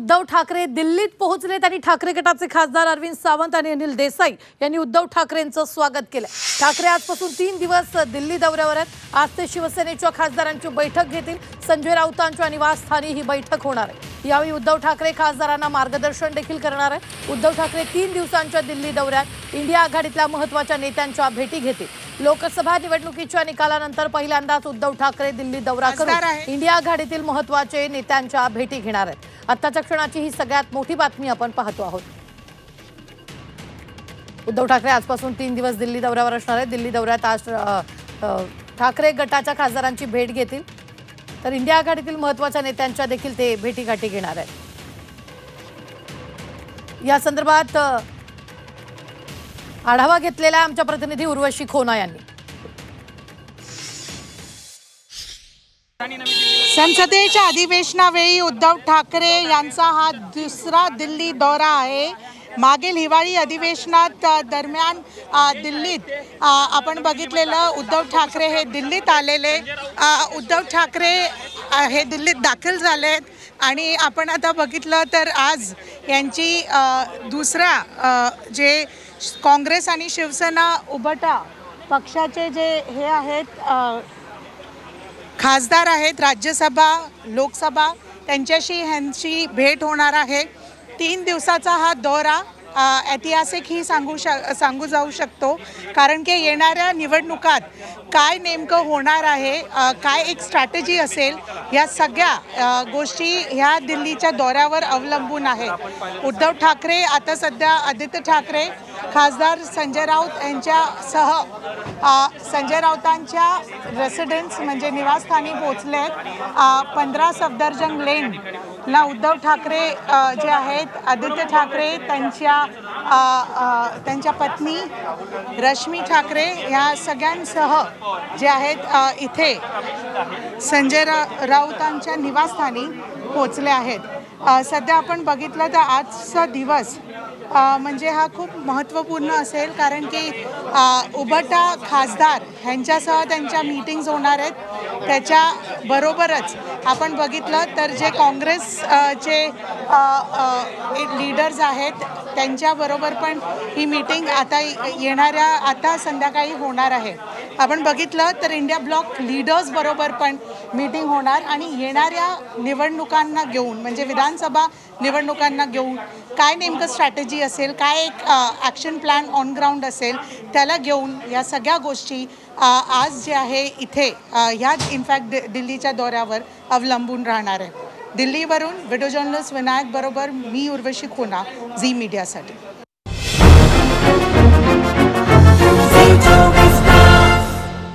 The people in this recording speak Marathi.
उद्धव ठाकरे दिल्लीत पोहोचले। त्यांनी ठाकरे गटाचे खासदार अरविंद सावंत आणि अनिल देसाई यांनी उद्धव ठाकरेंचं स्वागत केलं। ठाकरे आजपासून 3 दिवस दिल्ली दौऱ्यावर आहेत। आज ते शिवसेनेच्या खासदारांची बैठक घेतील। संजय राऊतांच्या निवासस्थानी ही बैठक होणार आहे। यावेळी उद्धव ठाकरे खासदारांना मार्गदर्शन देखील करणार आहे। उद्धव ठाकरे 3 दिवसांच्या दिल्ली दौऱ्यात इंडिया आघाडीतल्या महत्त्वाच्या नेत्यांच्या भेटी घेतील। लोकसभा निवडणुकीच्या निकालानंतर पहिल्यांदाच उद्धव ठाकरे दिल्ली दौरा करून इंडिया आघाडीतील महत्त्वाचे नेत्यांच्या भेटी घेणार आहेत। आत्ताच्या क्षणाची ही सगळ्यात मोठी बातमी आपण पाहतो आहोत। उद्धव ठाकरे आजपासून 3 दिवस दिल्ली दौऱ्यावर असणार आहेत। दिल्ली दौऱ्यात आज ठाकरे गटाच्या खासदारांची भेट घेतील, तर इंडिया आघाडीतील महत्त्वाच्या नेत्यांच्या देखील ते भेटीगाठी घेणार आहेत। या संदर्भात आढावा घेतलेला आमच्या प्रतिनिधी उर्वशी खोना यांनी। संसदेच्या अधिवेशनावेळी उद्धव ठाकरे यांचा हा दुसरा दिल्ली दौरा आहे। मागील हिवाळी अधिवेशनात दरम्यान दिल्लीत आपण बघितलेलं उद्धव ठाकरे हे दिल्लीत आलेले। उद्धव ठाकरे हे दिल्लीत दाखल झालेत आणि आपण आता बघितलं तर आज यांची दुसरा जे काँग्रेस आणि शिवसेना उभाटा पक्षाचे जे हे आहेत खासदार आहेत, राज्यसभा लोकसभा त्यांच्याशी ह्यांची भेट होणार आहे। 3 दिवसाचा हा दौरा ऐतिहासिकही सांगू जाऊ शकतो, कारण की येणाऱ्या निवडणुकात काय नेमकं होणार आहे, काय एक स्ट्रॅटेजी असेल, या सगळ्या गोष्टी ह्या दिल्लीच्या दौऱ्यावर अवलंबून आहेत। उद्धव ठाकरे आता सध्या आदित्य ठाकरे खासदार संजय राऊत यांच्यासह संजय राऊतांच्या रेसिडेन्स म्हणजे निवासस्थानी पोहोचले आहेत। 15 सफदरजंग लेनला उद्धव ठाकरे जे आहेत, आदित्य ठाकरे त्यांच्या पत्नी रश्मी ठाकरे या सगळ्यांसह जे आहेत इथे संजय राऊतांच्या निवासस्थानी पोहोचले आहेत। सध्या आपण बघितलं तर आजचा दिवस म्हणजे हा खूप महत्त्वपूर्ण असेल, कारण की उभाटा खासदार ह्यांच्यासह त्यांच्या मीटिंग्स होणार आहेत। त्याच्याबरोबरच आपण बघितलं तर जे काँग्रेसचे लीडर्स आहेत त्यांच्याबरोबर पण ही मीटिंग आता संध्याकाळी होणार आहे। आपण बघितलं तर इंडिया ब्लॉक लीडर्स बरोबर पण मीटिंग होणार आणि येणाऱ्या निवडणुकांना घेऊन म्हणजे विधानसभा निवडणुकांना घेऊन काय नेमकं स्ट्रॅटेजी असेल, काय एक ॲक्शन प्लॅन ऑन ग्राउंड असेल, त्याला घेऊन या सगळ्या गोष्टी आज जे आहे इथे ह्याच इनफॅक्ट दिल्लीच्या दौऱ्यावर अवलंबून राहणार आहे। दिल्लीवरून व्हिडिओ जर्नलिस्ट विनायक बरोबर मी उर्वशी खोना, झी मीडियासाठी।